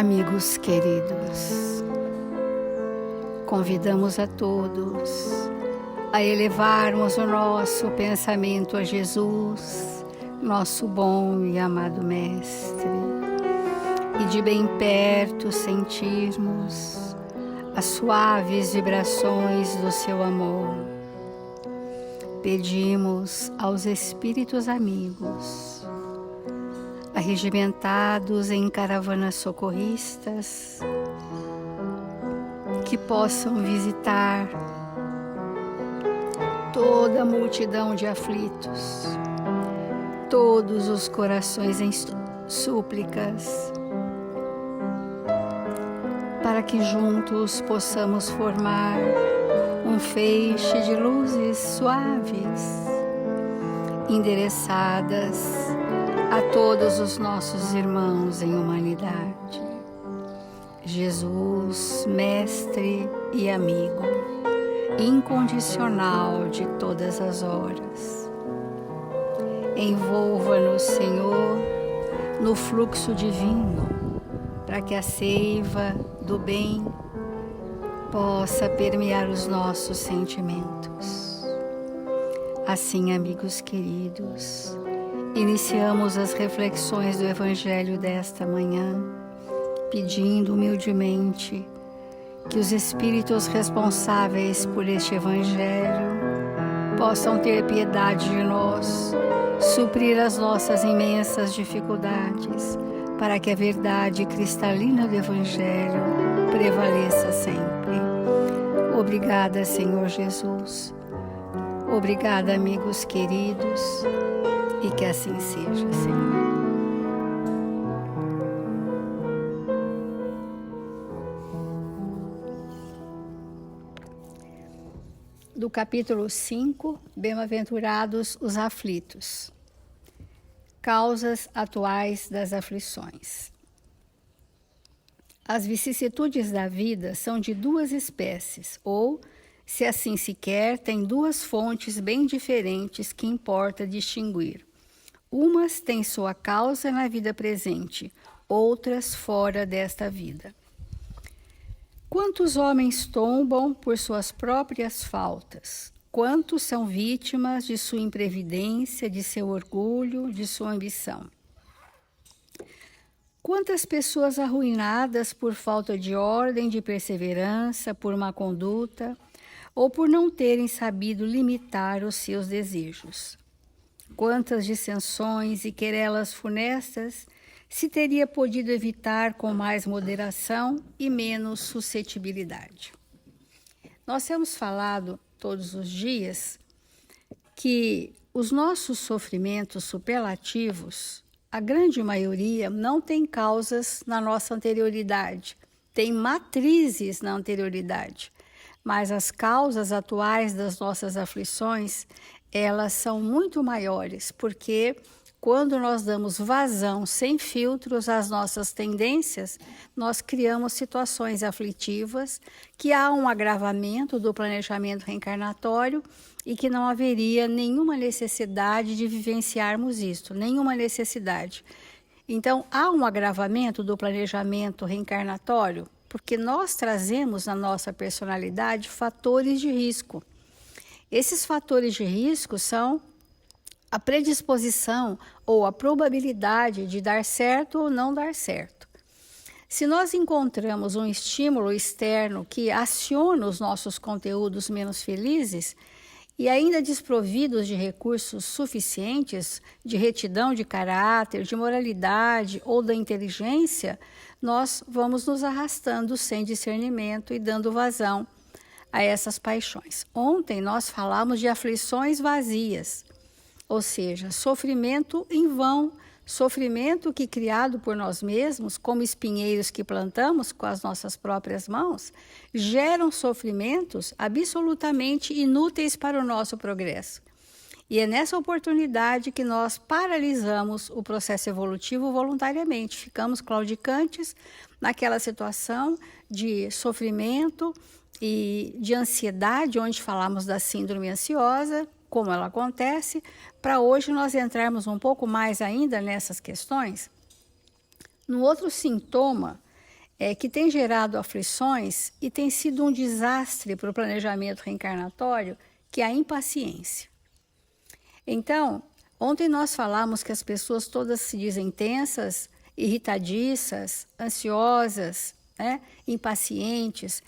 Amigos queridos, convidamos a todos a elevarmos o nosso pensamento a Jesus, nosso bom e amado Mestre, e de bem perto sentirmos as suaves vibrações do seu amor. Pedimos aos Espíritos amigos, arregimentados em caravanas socorristas, que possam visitar toda a multidão de aflitos, todos os corações em súplicas, para que juntos possamos formar um feixe de luzes suaves, endereçadas a todos os nossos irmãos em humanidade. Jesus, Mestre e amigo, incondicional de todas as horas. Envolva-nos, Senhor, no fluxo divino, para que a seiva do bem possa permear os nossos sentimentos. Assim, amigos queridos, iniciamos as reflexões do Evangelho desta manhã, pedindo humildemente que os Espíritos responsáveis por este Evangelho possam ter piedade de nós, suprir as nossas imensas dificuldades, para que a verdade cristalina do Evangelho prevaleça sempre. Obrigada, Senhor Jesus. Obrigada, amigos queridos. E que assim seja, Senhor. Do capítulo 5, Bem-aventurados os aflitos. Causas atuais das aflições. As vicissitudes da vida são de duas espécies, ou, se assim se quer, têm duas fontes bem diferentes que importa distinguir. Umas têm sua causa na vida presente, outras fora desta vida. Quantos homens tombam por suas próprias faltas? Quantos são vítimas de sua imprevidência, de seu orgulho, de sua ambição? Quantas pessoas arruinadas por falta de ordem, de perseverança, por má conduta, ou por não terem sabido limitar os seus desejos? Quantas dissensões e querelas funestas se teria podido evitar com mais moderação e menos suscetibilidade? Nós temos falado todos os dias que os nossos sofrimentos superlativos, a grande maioria, não tem causas na nossa anterioridade, tem matrizes na anterioridade, mas as causas atuais das nossas aflições, elas são muito maiores, porque quando nós damos vazão sem filtros às nossas tendências, nós criamos situações aflitivas, que há um agravamento do planejamento reencarnatório e que não haveria nenhuma necessidade de vivenciarmos isto, nenhuma necessidade. Então, há um agravamento do planejamento reencarnatório, porque nós trazemos na nossa personalidade fatores de risco. Esses fatores de risco são a predisposição ou a probabilidade de dar certo ou não dar certo. Se nós encontramos um estímulo externo que aciona os nossos conteúdos menos felizes e ainda desprovidos de recursos suficientes, de retidão de caráter, de moralidade ou da inteligência, nós vamos nos arrastando sem discernimento e dando vazão a essas paixões. Ontem nós falamos de aflições vazias, ou seja, sofrimento em vão, sofrimento que criado por nós mesmos, como espinheiros que plantamos com as nossas próprias mãos, geram sofrimentos absolutamente inúteis para o nosso progresso. E é nessa oportunidade que nós paralisamos o processo evolutivo voluntariamente, ficamos claudicantes naquela situação de sofrimento e de ansiedade, onde falamos da síndrome ansiosa, como ela acontece. Para hoje nós entrarmos um pouco mais ainda nessas questões, no outro sintoma que tem gerado aflições e tem sido um desastre para o planejamento reencarnatório, que é a impaciência. Então, ontem nós falamos que as pessoas todas se dizem tensas, irritadiças, ansiosas, né, impacientes.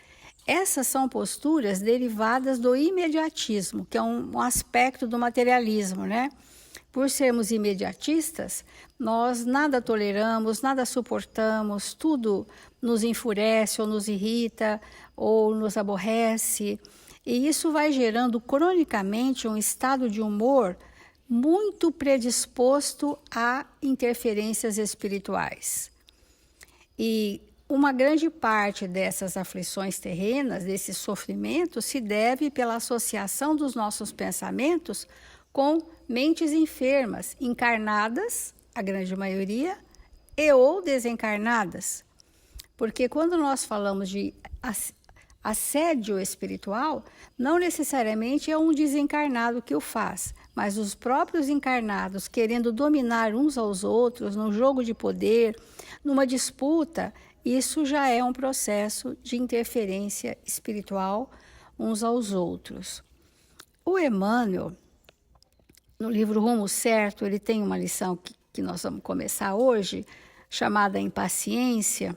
Essas são posturas derivadas do imediatismo, que é um aspecto do materialismo, né? Por sermos imediatistas, nós nada toleramos, nada suportamos, tudo nos enfurece ou nos irrita ou nos aborrece. E isso vai gerando cronicamente um estado de humor muito predisposto a interferências espirituais. E uma grande parte dessas aflições terrenas, desse sofrimento, se deve pela associação dos nossos pensamentos com mentes enfermas, encarnadas, a grande maioria, e ou desencarnadas. Porque quando nós falamos de assédio espiritual, não necessariamente é um desencarnado que o faz, mas os próprios encarnados querendo dominar uns aos outros, num jogo de poder, numa disputa, isso já é um processo de interferência espiritual uns aos outros. O Emmanuel, no livro Rumo Certo, ele tem uma lição que nós vamos começar hoje, chamada Impaciência,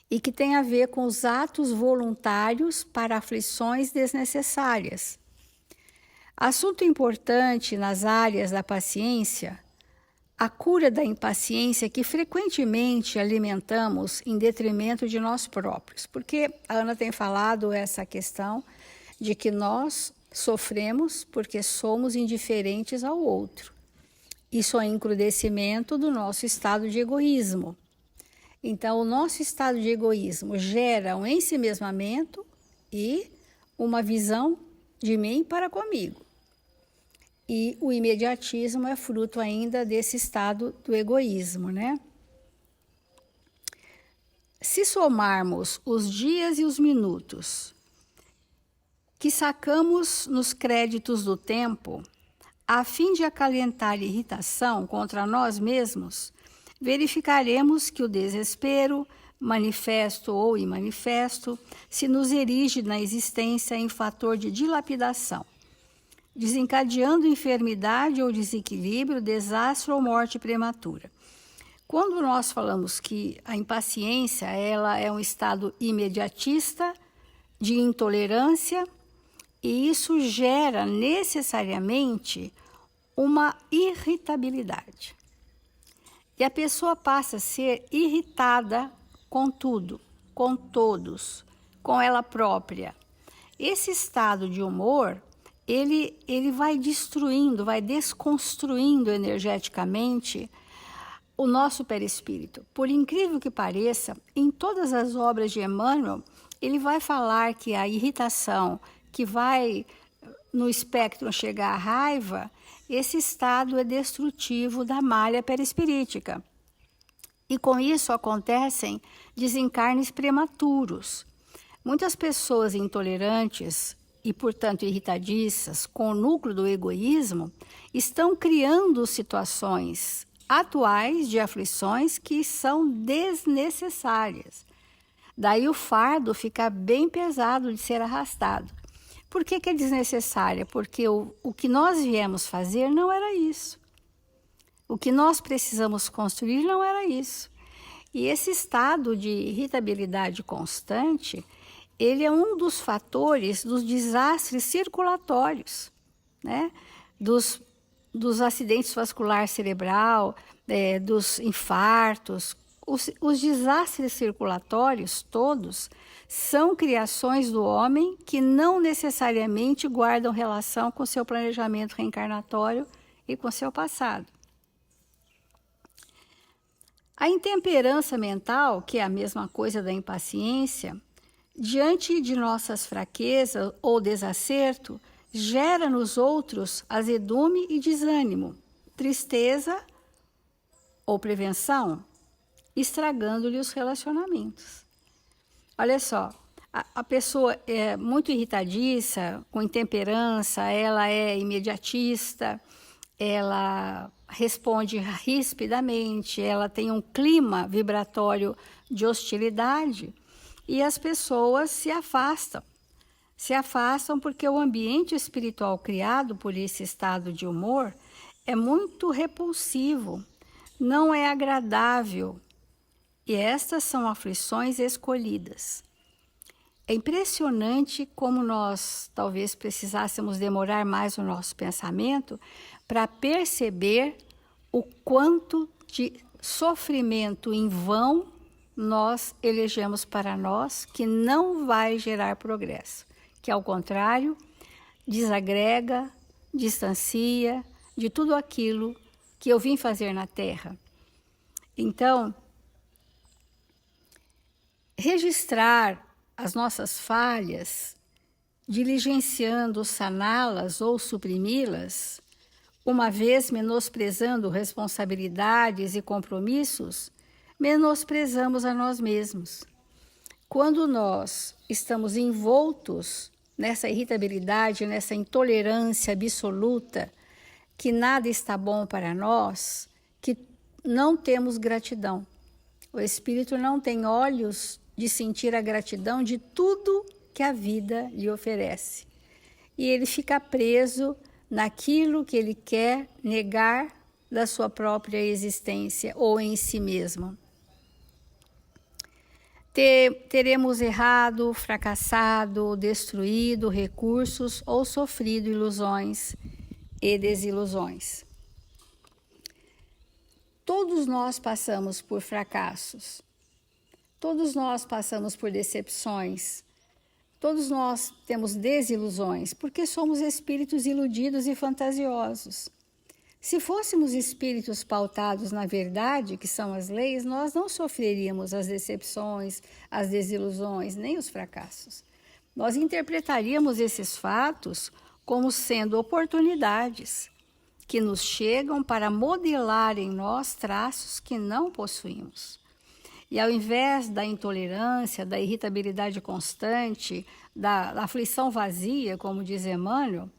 e que tem a ver com os atos voluntários para aflições desnecessárias. Assunto importante nas áreas da paciência, a cura da impaciência que frequentemente alimentamos em detrimento de nós próprios, porque a Ana tem falado essa questão de que nós sofremos porque somos indiferentes ao outro. Isso é encrudecimento do nosso estado de egoísmo. Então, o nosso estado de egoísmo gera um ensimesmamento e uma visão de mim para comigo. E o imediatismo é fruto ainda desse estado do egoísmo, né? Se somarmos os dias e os minutos que sacamos nos créditos do tempo, a fim de acalentar irritação contra nós mesmos, verificaremos que o desespero, manifesto ou imanifesto, se nos erige na existência em fator de dilapidação, desencadeando enfermidade ou desequilíbrio, desastre ou morte prematura. Quando nós falamos que a impaciência ela é um estado imediatista de intolerância, e isso gera necessariamente uma irritabilidade. E a pessoa passa a ser irritada com tudo, com todos, com ela própria. Esse estado de humor, ele vai destruindo, vai desconstruindo energeticamente o nosso perispírito. Por incrível que pareça, em todas as obras de Emmanuel, ele vai falar que a irritação que vai no espectro chegar à raiva, esse estado é destrutivo da malha perispirítica. E com isso acontecem desencarnes prematuros. Muitas pessoas intolerantes e, portanto, irritadiças, com o núcleo do egoísmo, estão criando situações atuais de aflições que são desnecessárias. Daí o fardo fica bem pesado de ser arrastado. Por que é desnecessária? Porque o que nós viemos fazer não era isso. O que nós precisamos construir não era isso. E esse estado de irritabilidade constante, ele é um dos fatores dos desastres circulatórios, né? Dos acidentes vascular cerebral, dos infartos. Os desastres circulatórios todos são criações do homem que não necessariamente guardam relação com seu planejamento reencarnatório e com seu passado. A intemperança mental, que é a mesma coisa da impaciência, diante de nossas fraquezas ou desacerto, gera nos outros azedume e desânimo, tristeza ou prevenção, estragando-lhe os relacionamentos. Olha só, a pessoa é muito irritadiça, com intemperança, ela é imediatista, ela responde rispidamente, ela tem um clima vibratório de hostilidade e as pessoas se afastam. Se afastam porque o ambiente espiritual criado por esse estado de humor é muito repulsivo, não é agradável. E estas são aflições escolhidas. É impressionante como nós talvez precisássemos demorar mais o nosso pensamento para perceber o quanto de sofrimento em vão nós elegemos para nós, que não vai gerar progresso, que ao contrário, desagrega, distancia de tudo aquilo que eu vim fazer na Terra. Então, registrar as nossas falhas, diligenciando saná-las ou suprimi-las, uma vez menosprezando responsabilidades e compromissos, menosprezamos a nós mesmos. Quando nós estamos envoltos nessa irritabilidade, nessa intolerância absoluta, que nada está bom para nós, que não temos gratidão. O espírito não tem olhos de sentir a gratidão de tudo que a vida lhe oferece. E ele fica preso naquilo que ele quer negar da sua própria existência ou em si mesmo. Teremos errado, fracassado, destruído recursos ou sofrido ilusões e desilusões. Todos nós passamos por fracassos, todos nós passamos por decepções, todos nós temos desilusões, porque somos espíritos iludidos e fantasiosos. Se fôssemos espíritos pautados na verdade, que são as leis, nós não sofreríamos as decepções, as desilusões, nem os fracassos. Nós interpretaríamos esses fatos como sendo oportunidades que nos chegam para modelar em nós traços que não possuímos. E ao invés da intolerância, da irritabilidade constante, da aflição vazia, como diz Emmanuel,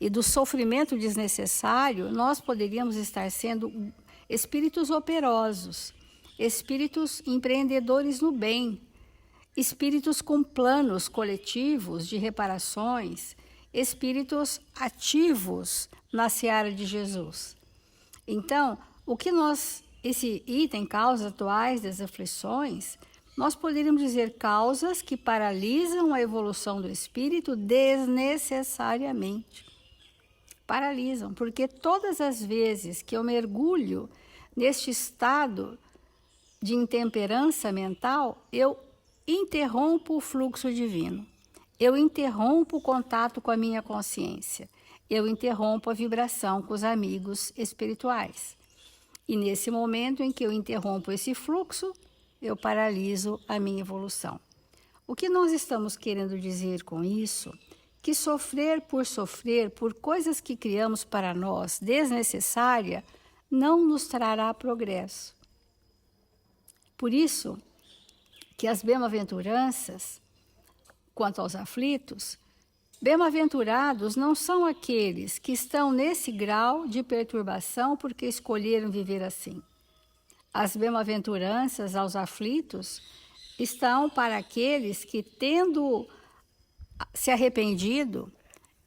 e do sofrimento desnecessário, nós poderíamos estar sendo espíritos operosos, espíritos empreendedores no bem, espíritos com planos coletivos de reparações, espíritos ativos na seara de Jesus. Então, esse item, causas atuais das aflições, nós poderíamos dizer causas que paralisam a evolução do espírito desnecessariamente. Paralisam, porque todas as vezes que eu mergulho neste estado de intemperança mental, eu interrompo o fluxo divino, eu interrompo o contato com a minha consciência, eu interrompo a vibração com os amigos espirituais. E nesse momento em que eu interrompo esse fluxo, eu paraliso a minha evolução. O que nós estamos querendo dizer com isso? Que sofrer por coisas que criamos para nós desnecessária, não nos trará progresso. Por isso que as bem-aventuranças, quanto aos aflitos, bem-aventurados não são aqueles que estão nesse grau de perturbação porque escolheram viver assim. As bem-aventuranças aos aflitos estão para aqueles que, tendo se arrependido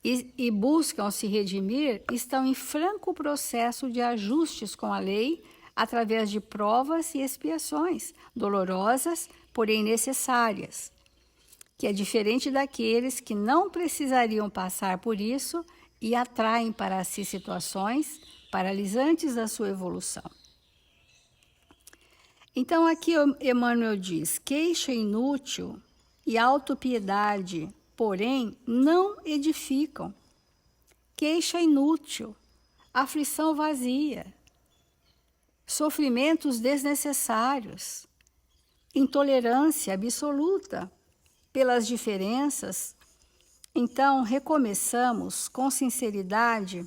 e buscam se redimir, estão em franco processo de ajustes com a lei através de provas e expiações dolorosas, porém necessárias, que é diferente daqueles que não precisariam passar por isso e atraem para si situações paralisantes da sua evolução. Então aqui Emmanuel diz: queixa inútil e autopiedade, porém, não edificam. Queixa inútil, aflição vazia, sofrimentos desnecessários, intolerância absoluta pelas diferenças. Então, reconheçamos com sinceridade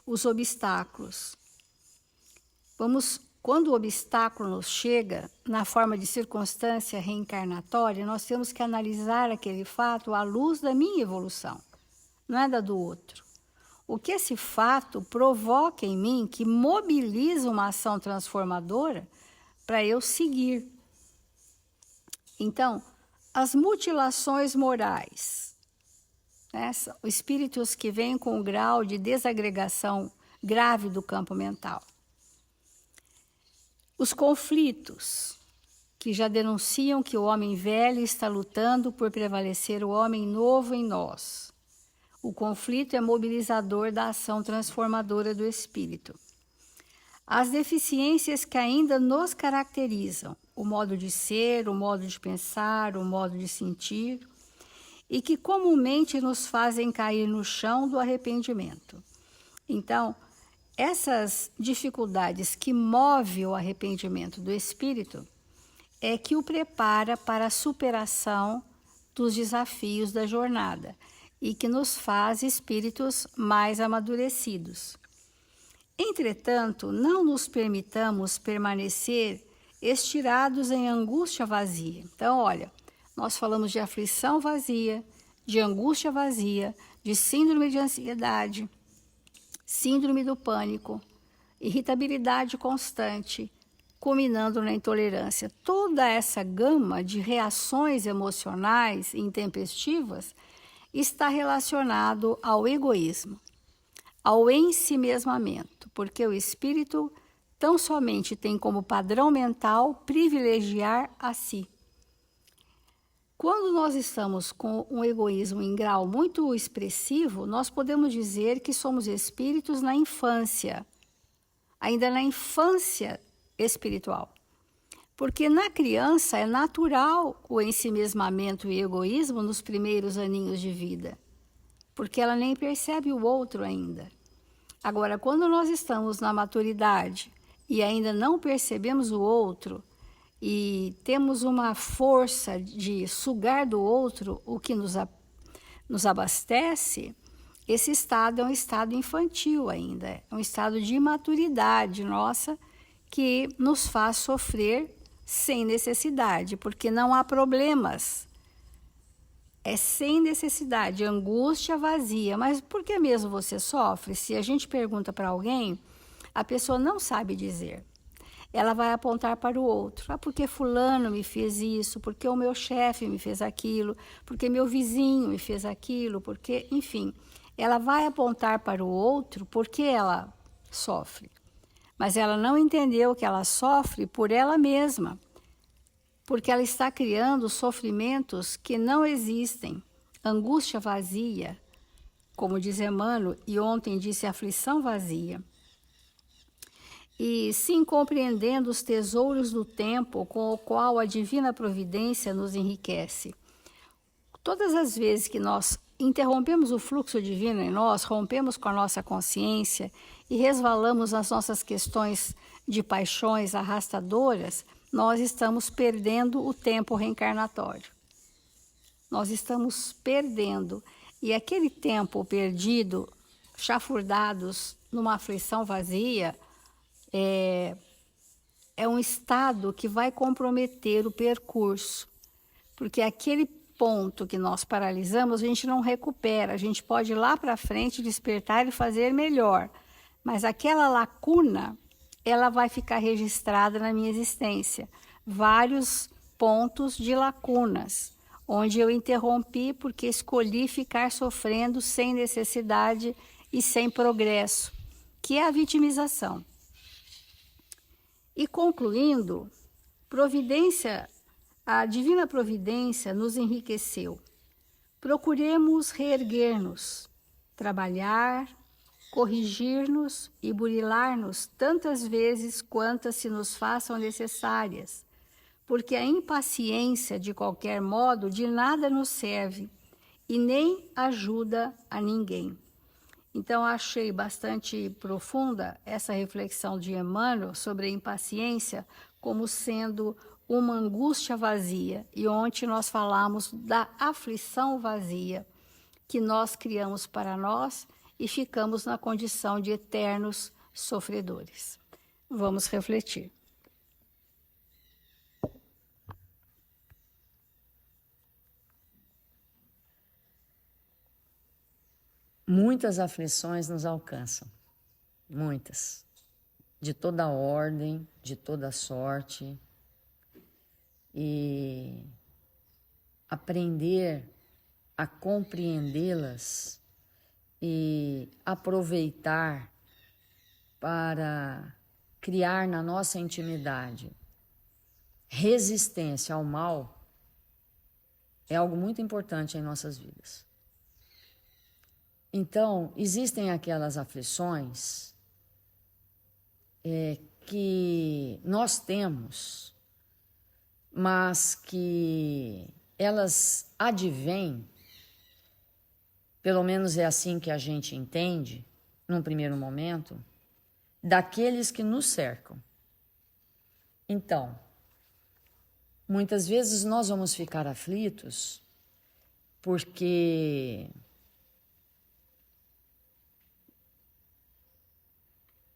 os obstáculos. Vamos quando o obstáculo nos chega na forma de circunstância reencarnatória, nós temos que analisar aquele fato à luz da minha evolução, não é da do outro. O que esse fato provoca em mim, que mobiliza uma ação transformadora para eu seguir. Então, as mutilações morais, né, espíritos que vêm com um grau de desagregação grave do campo mental. Os conflitos, que já denunciam que o homem velho está lutando por prevalecer o homem novo em nós. O conflito é mobilizador da ação transformadora do espírito. As deficiências que ainda nos caracterizam, o modo de ser, o modo de pensar, o modo de sentir, e que comumente nos fazem cair no chão do arrependimento. Então, essas dificuldades que movem o arrependimento do espírito é que o prepara para a superação dos desafios da jornada e que nos faz espíritos mais amadurecidos. Entretanto, não nos permitamos permanecer estirados em angústia vazia. Então, olha, nós falamos de aflição vazia, de angústia vazia, de síndrome de ansiedade, síndrome do pânico, irritabilidade constante, culminando na intolerância. Toda essa gama de reações emocionais intempestivas está relacionado ao egoísmo, ao ensimesmamento, porque o espírito tão somente tem como padrão mental privilegiar a si. Quando nós estamos com um egoísmo em grau muito expressivo, nós podemos dizer que somos espíritos na infância, ainda na infância espiritual. Porque na criança é natural o ensimesmamento e egoísmo nos primeiros aninhos de vida, porque ela nem percebe o outro ainda. Agora, quando nós estamos na maturidade e ainda não percebemos o outro e temos uma força de sugar do outro o que nos abastece, esse estado é um estado infantil ainda, é um estado de imaturidade nossa que nos faz sofrer sem necessidade, porque não há problemas. É sem necessidade, angústia vazia. Mas por que mesmo você sofre? Se a gente pergunta para alguém, a pessoa não sabe dizer. Ela vai apontar para o outro. Ah, porque fulano me fez isso, porque o meu chefe me fez aquilo, porque meu vizinho me fez aquilo, porque, enfim, ela vai apontar para o outro porque ela sofre. Mas ela não entendeu que ela sofre por ela mesma, porque ela está criando sofrimentos que não existem. Angústia vazia, como diz Emmanuel, e ontem disse aflição vazia. E sim, compreendendo os tesouros do tempo com o qual a divina providência nos enriquece. Todas as vezes que nós interrompemos o fluxo divino em nós, rompemos com a nossa consciência e resvalamos nas nossas questões de paixões arrastadoras, nós estamos perdendo o tempo reencarnatório. Nós estamos perdendo. E aquele tempo perdido, chafurdados numa aflição vazia, é um estado que vai comprometer o percurso. Porque aquele ponto que nós paralisamos, a gente não recupera. A gente pode ir lá para frente, despertar e fazer melhor. Mas aquela lacuna, ela vai ficar registrada na minha existência. Vários pontos de lacunas, onde eu interrompi porque escolhi ficar sofrendo sem necessidade e sem progresso, que é a vitimização. E concluindo, a divina providência nos enriqueceu. Procuremos reerguer-nos, trabalhar, corrigir-nos e burilar-nos tantas vezes quantas se nos façam necessárias, porque a impaciência, de qualquer modo, de nada nos serve e nem ajuda a ninguém. Então, achei bastante profunda essa reflexão de Emmanuel sobre a impaciência como sendo uma angústia vazia. E ontem nós falamos da aflição vazia que nós criamos para nós e ficamos na condição de eternos sofredores. Vamos refletir. Muitas aflições nos alcançam, muitas, de toda ordem, de toda sorte, e aprender a compreendê-las e aproveitar para criar na nossa intimidade resistência ao mal é algo muito importante em nossas vidas. Então, existem aquelas aflições que nós temos, mas que elas advêm, pelo menos é assim que a gente entende, num primeiro momento, daqueles que nos cercam. Então, muitas vezes nós vamos ficar aflitos porque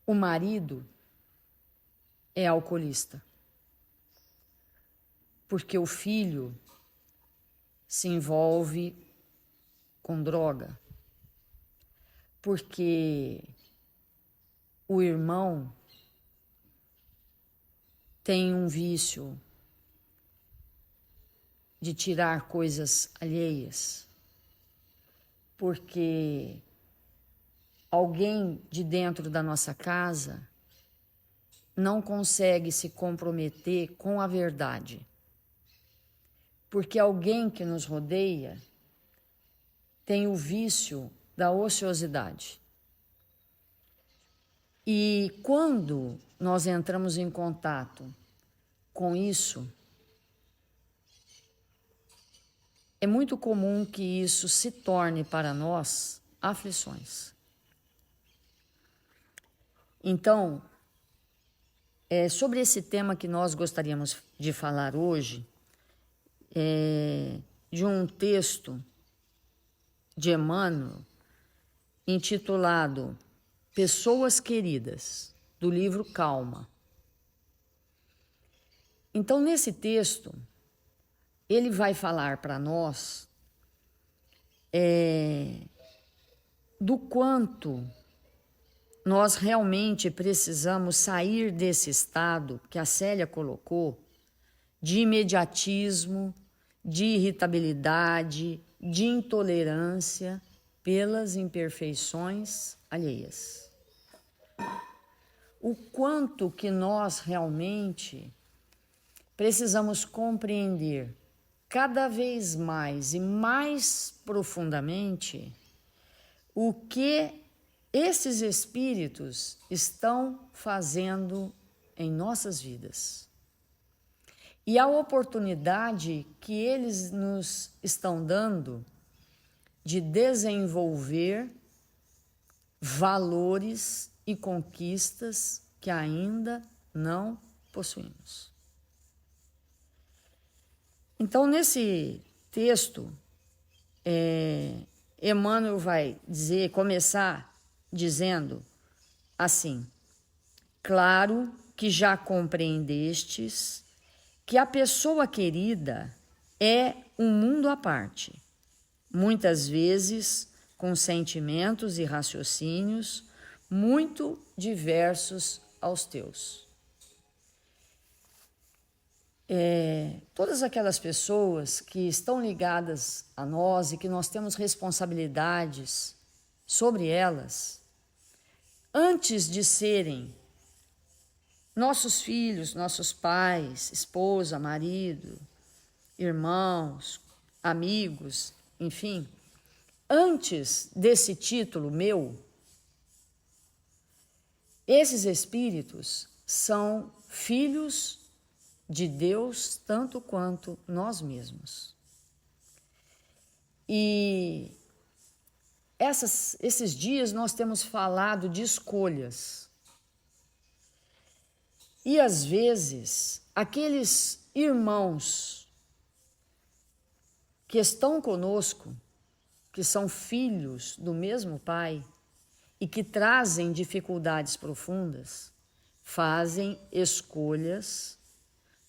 o marido é alcoolista, porque o filho se envolve com droga, porque o irmão tem um vício de tirar coisas alheias, porque alguém de dentro da nossa casa não consegue se comprometer com a verdade, porque alguém que nos rodeia tem o vício da ociosidade. E quando nós entramos em contato com isso, é muito comum que isso se torne para nós aflições. Então, sobre esse tema que nós gostaríamos de falar hoje, de um texto de Emmanuel intitulado Pessoas Queridas, do livro Calma. Então, nesse texto, ele vai falar para nós do quanto nós realmente precisamos sair desse estado que a Célia colocou, de imediatismo, de irritabilidade, de intolerância pelas imperfeições alheias. O quanto que nós realmente precisamos compreender cada vez mais e mais profundamente o que esses espíritos estão fazendo em nossas vidas e a oportunidade que eles nos estão dando de desenvolver valores e conquistas que ainda não possuímos. Então, nesse texto, Emmanuel vai começar dizendo assim: claro que já compreendestes que a pessoa querida é um mundo à parte, muitas vezes com sentimentos e raciocínios muito diversos aos teus. Todas aquelas pessoas que estão ligadas a nós e que nós temos responsabilidades sobre elas, antes de serem nossos filhos, nossos pais, esposa, marido, irmãos, amigos, enfim, antes desse título meu, esses espíritos são filhos de Deus tanto quanto nós mesmos. E esses dias nós temos falado de escolhas. E às vezes, aqueles irmãos que estão conosco, que são filhos do mesmo Pai e que trazem dificuldades profundas, fazem escolhas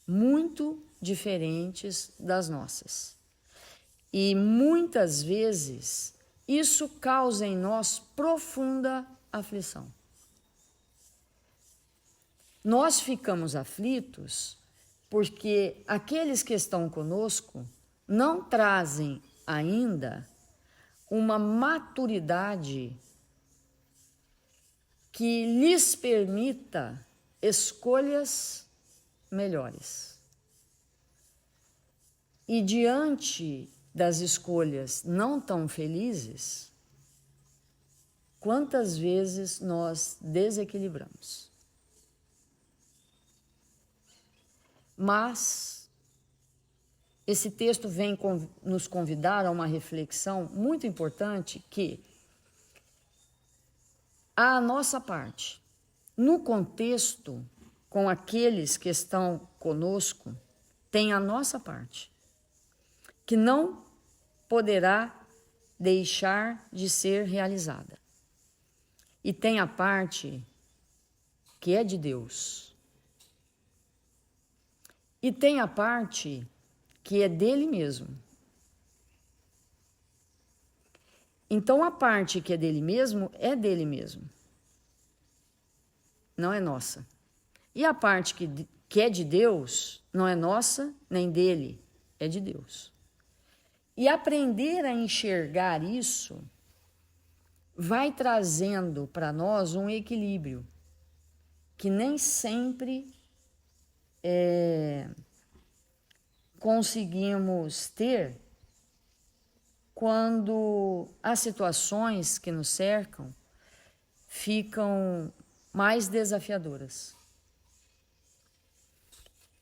muito diferentes das nossas. E muitas vezes isso causa em nós profunda aflição. Nós ficamos aflitos porque aqueles que estão conosco não trazem ainda uma maturidade que lhes permita escolhas melhores. E diante das escolhas não tão felizes, quantas vezes nós desequilibramos? Mas esse texto vem nos convidar a uma reflexão muito importante que a nossa parte, no contexto com aqueles que estão conosco, tem a nossa parte, que não poderá deixar de ser realizada. E tem a parte que é de Deus. E tem a parte que é dele mesmo. Então, a parte que é dele mesmo, não é nossa. E a parte que é de Deus, não é nossa nem dele, é de Deus. E aprender a enxergar isso vai trazendo para nós um equilíbrio que nem sempre conseguimos ter quando as situações que nos cercam ficam mais desafiadoras.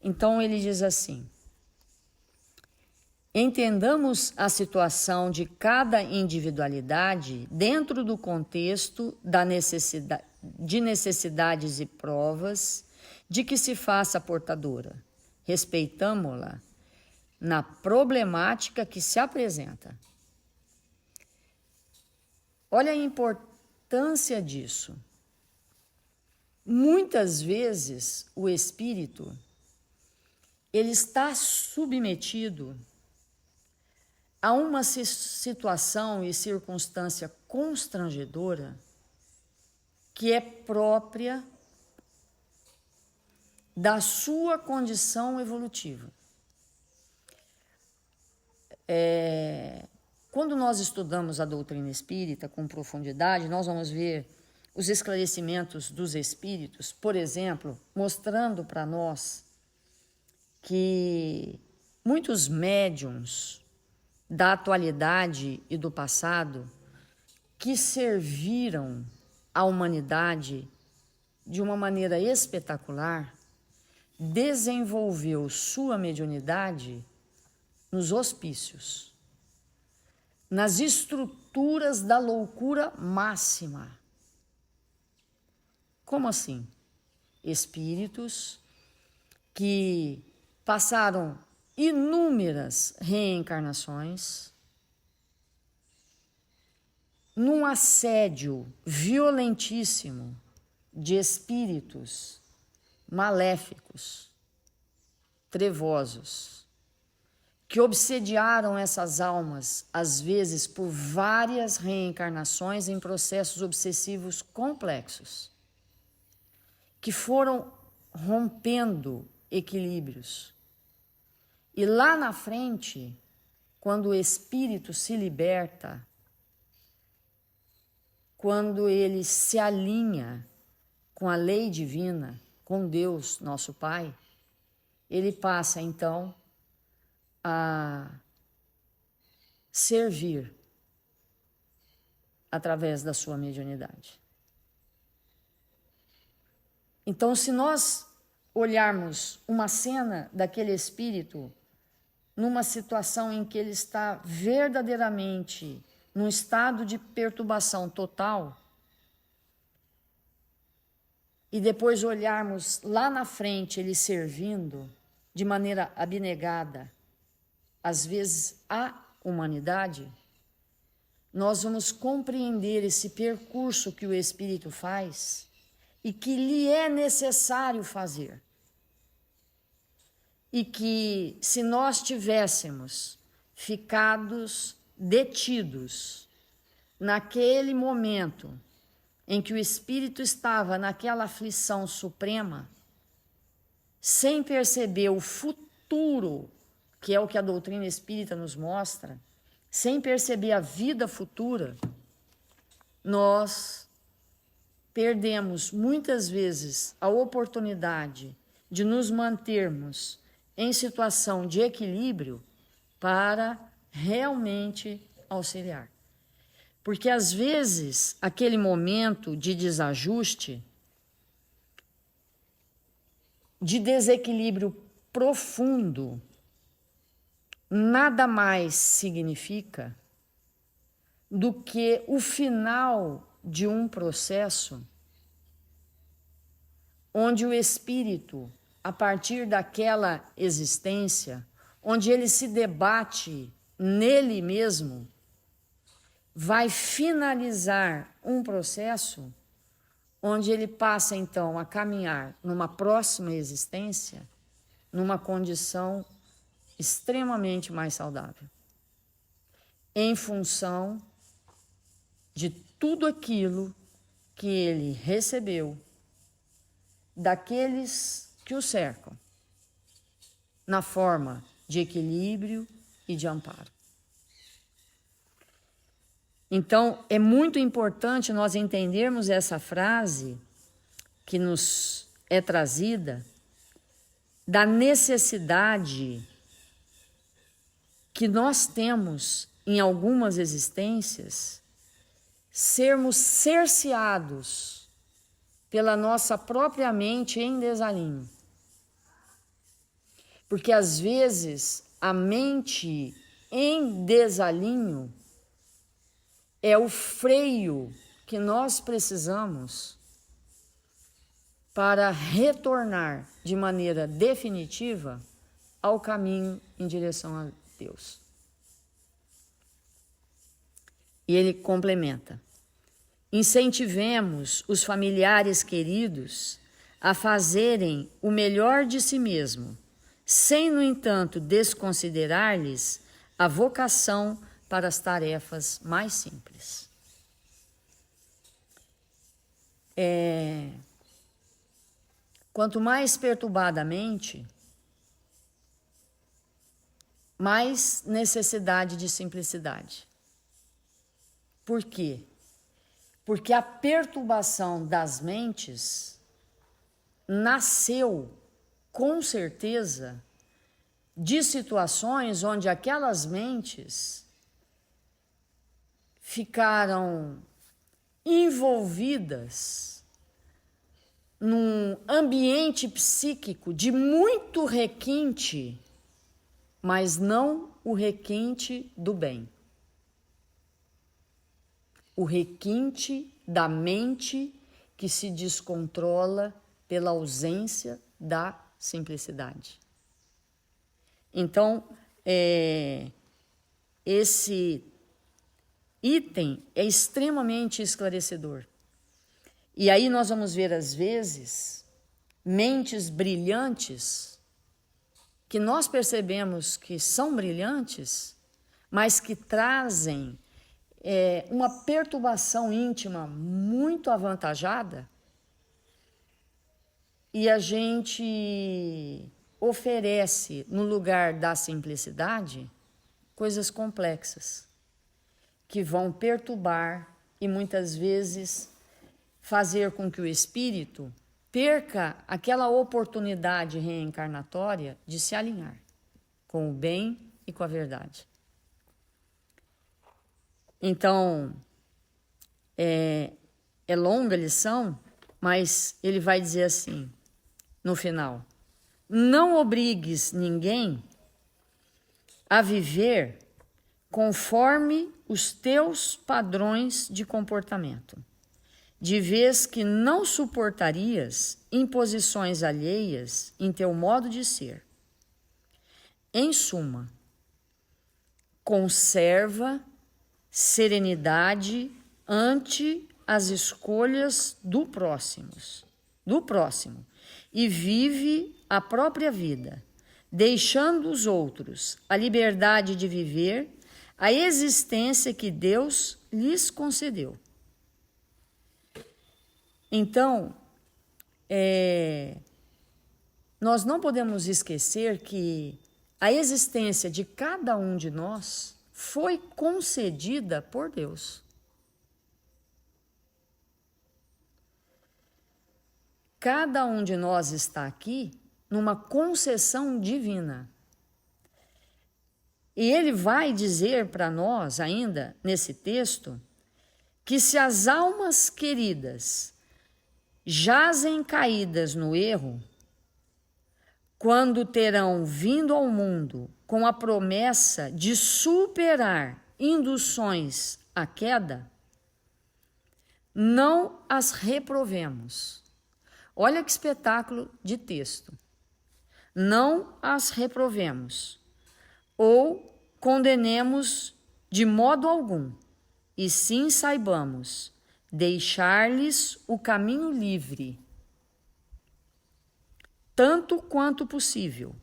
Então ele diz assim: entendamos a situação de cada individualidade dentro do contexto de necessidades e provas de que se faça portadora. Respeitamo-la na problemática que se apresenta. Olha a importância disso. Muitas vezes o espírito ele está submetido a uma situação e circunstância constrangedora que é própria da sua condição evolutiva. Quando nós estudamos a doutrina espírita com profundidade, nós vamos ver os esclarecimentos dos espíritos, por exemplo, mostrando para nós que muitos médiuns da atualidade e do passado que serviram à humanidade de uma maneira espetacular, desenvolveu sua mediunidade nos hospícios, nas estruturas da loucura máxima. Como assim? Espíritos que passaram inúmeras reencarnações num assédio violentíssimo de espíritos maléficos, trevosos, que obsediaram essas almas, às vezes por várias reencarnações em processos obsessivos complexos, que foram rompendo equilíbrios. E lá na frente, quando o espírito se liberta, quando ele se alinha com a lei divina, com Deus, nosso Pai, ele passa então a servir através da sua mediunidade. Então, se nós olharmos uma cena daquele espírito numa situação em que ele está verdadeiramente num estado de perturbação total, e depois olharmos lá na frente ele servindo de maneira abnegada, às vezes à humanidade, nós vamos compreender esse percurso que o espírito faz e que lhe é necessário fazer. E que, se nós tivéssemos ficados detidos naquele momento em que o espírito estava naquela aflição suprema, sem perceber o futuro, que é o que a doutrina espírita nos mostra, sem perceber a vida futura, nós perdemos muitas vezes a oportunidade de nos mantermos em situação de equilíbrio para realmente auxiliar. Porque às vezes aquele momento de desajuste, de desequilíbrio profundo, nada mais significa do que o final de um processo onde o espírito, a partir daquela existência, onde ele se debate nele mesmo, vai finalizar um processo onde ele passa então a caminhar numa próxima existência, numa condição extremamente mais saudável, em função de tudo aquilo que ele recebeu daqueles que o cercam, na forma de equilíbrio e de amparo. Então, é muito importante nós entendermos essa frase que nos é trazida, da necessidade que nós temos em algumas existências, sermos cerceados pela nossa própria mente em desalinho. Porque às vezes a mente em desalinho é o freio que nós precisamos para retornar de maneira definitiva ao caminho em direção a Deus. E ele complementa: incentivemos os familiares queridos a fazerem o melhor de si mesmo, sem, no entanto, desconsiderar-lhes a vocação para as tarefas mais simples. Quanto mais perturbada a mente, mais necessidade de simplicidade. Por quê? Porque a perturbação das mentes nasceu, com certeza, de situações onde aquelas mentes ficaram envolvidas num ambiente psíquico de muito requinte, mas não o requinte do bem. O requinte da mente que se descontrola pela ausência da simplicidade. Então, esse item é extremamente esclarecedor. E aí nós vamos ver, às vezes, mentes brilhantes, que nós percebemos que são brilhantes, mas que trazem uma perturbação íntima muito avantajada, e a gente oferece, no lugar da simplicidade, coisas complexas, que vão perturbar e muitas vezes fazer com que o espírito perca aquela oportunidade reencarnatória de se alinhar com o bem e com a verdade. Então, é longa a lição, mas ele vai dizer assim, no final: não obrigues ninguém a viver conforme os teus padrões de comportamento, de vez que não suportarias imposições alheias em teu modo de ser. Em suma, conserva serenidade ante as escolhas do próximo do próximo e vive a própria vida, deixando os outros a liberdade de viver a existência que Deus lhes concedeu. Então, nós não podemos esquecer que a existência de cada um de nós foi concedida por Deus. Cada um de nós está aqui numa concessão divina. E ele vai dizer para nós ainda, nesse texto, que se as almas queridas jazem caídas no erro, quando terão vindo ao mundo com a promessa de superar induções à queda, não as reprovemos. Olha que espetáculo de texto. Não as reprovemos ou condenemos de modo algum, e sim saibamos deixar-lhes o caminho livre, tanto quanto possível,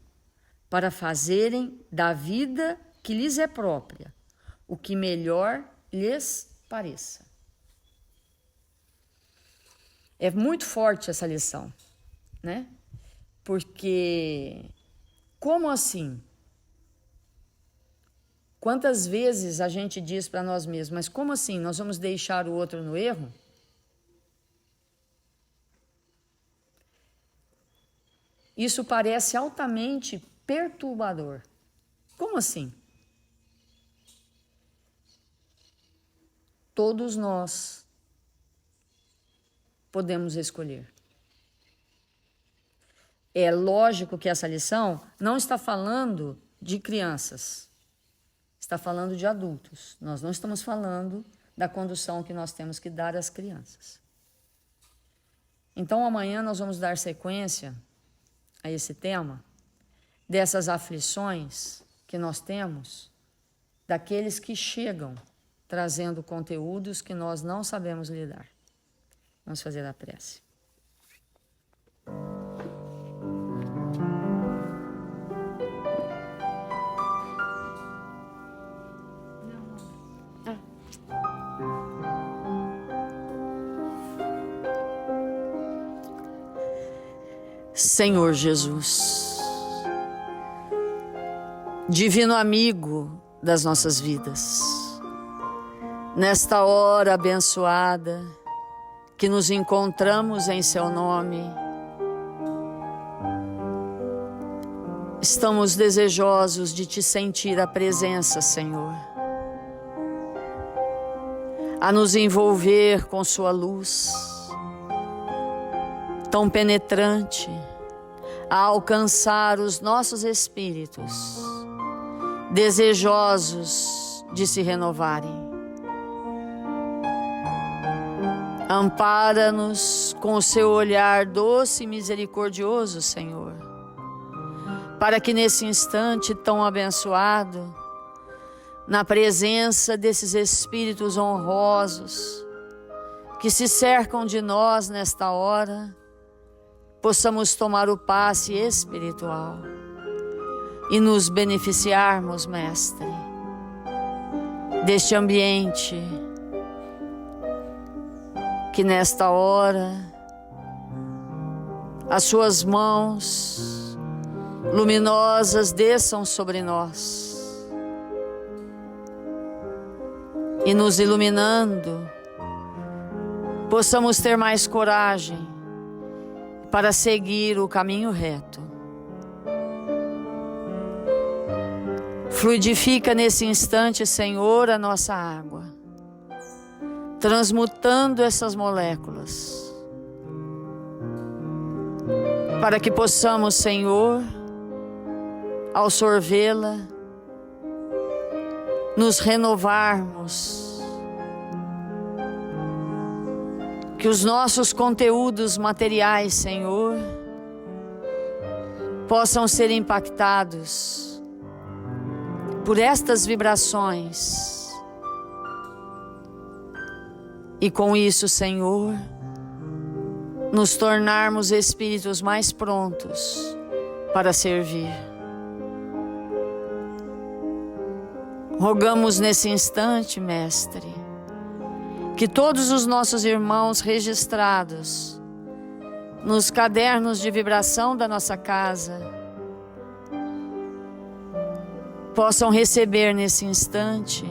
para fazerem da vida que lhes é própria o que melhor lhes pareça. É muito forte essa lição, né? Porque, como assim? Quantas vezes a gente diz para nós mesmos, mas como assim? Nós vamos deixar o outro no erro? Isso parece altamente perturbador. Como assim? Todos nós podemos escolher. É lógico que essa lição não está falando de crianças, está falando de adultos. Nós não estamos falando da condução que nós temos que dar às crianças. Então, amanhã nós vamos dar sequência a esse tema, dessas aflições que nós temos, daqueles que chegam trazendo conteúdos que nós não sabemos lidar. Vamos fazer a prece. Senhor Jesus, divino amigo das nossas vidas, nesta hora abençoada que nos encontramos em Seu nome, estamos desejosos de Te sentir a presença, Senhor, a nos envolver com Sua luz tão penetrante, a alcançar os nossos espíritos, desejosos de se renovarem. Ampara-nos com o Seu olhar doce e misericordioso, Senhor, para que nesse instante tão abençoado, na presença desses espíritos honrosos que se cercam de nós nesta hora, possamos tomar o passe espiritual e nos beneficiarmos, Mestre, deste ambiente que nesta hora as Suas mãos luminosas desçam sobre nós e nos iluminando, possamos ter mais coragem para seguir o caminho reto. Fluidifica nesse instante, Senhor, a nossa água, transmutando essas moléculas, para que possamos, Senhor, ao sorvê-la, nos renovarmos, que os nossos conteúdos materiais, Senhor, possam ser impactados por estas vibrações. E com isso, Senhor, nos tornarmos espíritos mais prontos para servir. Rogamos nesse instante, Mestre, que todos os nossos irmãos registrados nos cadernos de vibração da nossa casa possam receber nesse instante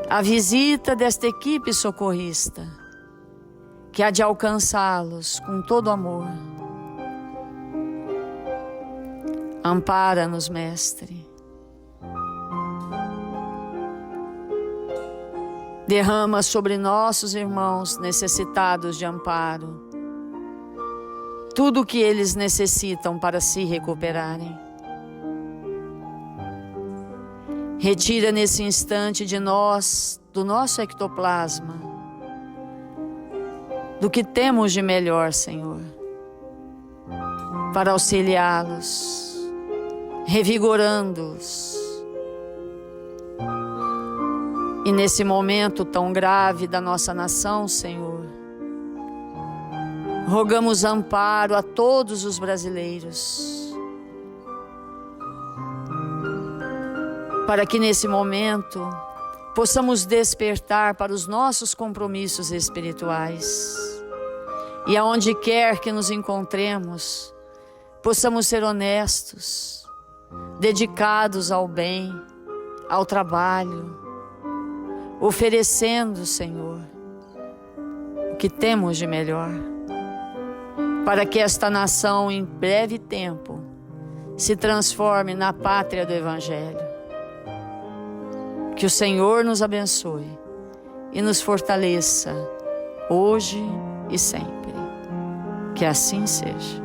a visita desta equipe socorrista, que há de alcançá-los com todo amor. Ampara-nos, Mestre. Derrama sobre nossos irmãos necessitados de amparo tudo o que eles necessitam para se recuperarem. Retira nesse instante de nós, do nosso ectoplasma, do que temos de melhor, Senhor, para auxiliá-los, revigorando-os. E nesse momento tão grave da nossa nação, Senhor, rogamos amparo a todos os brasileiros, para que nesse momento possamos despertar para os nossos compromissos espirituais. E aonde quer que nos encontremos, possamos ser honestos, dedicados ao bem, ao trabalho, oferecendo, Senhor, o que temos de melhor, para que esta nação em breve tempo se transforme na pátria do Evangelho. Que o Senhor nos abençoe e nos fortaleça hoje e sempre. Que assim seja.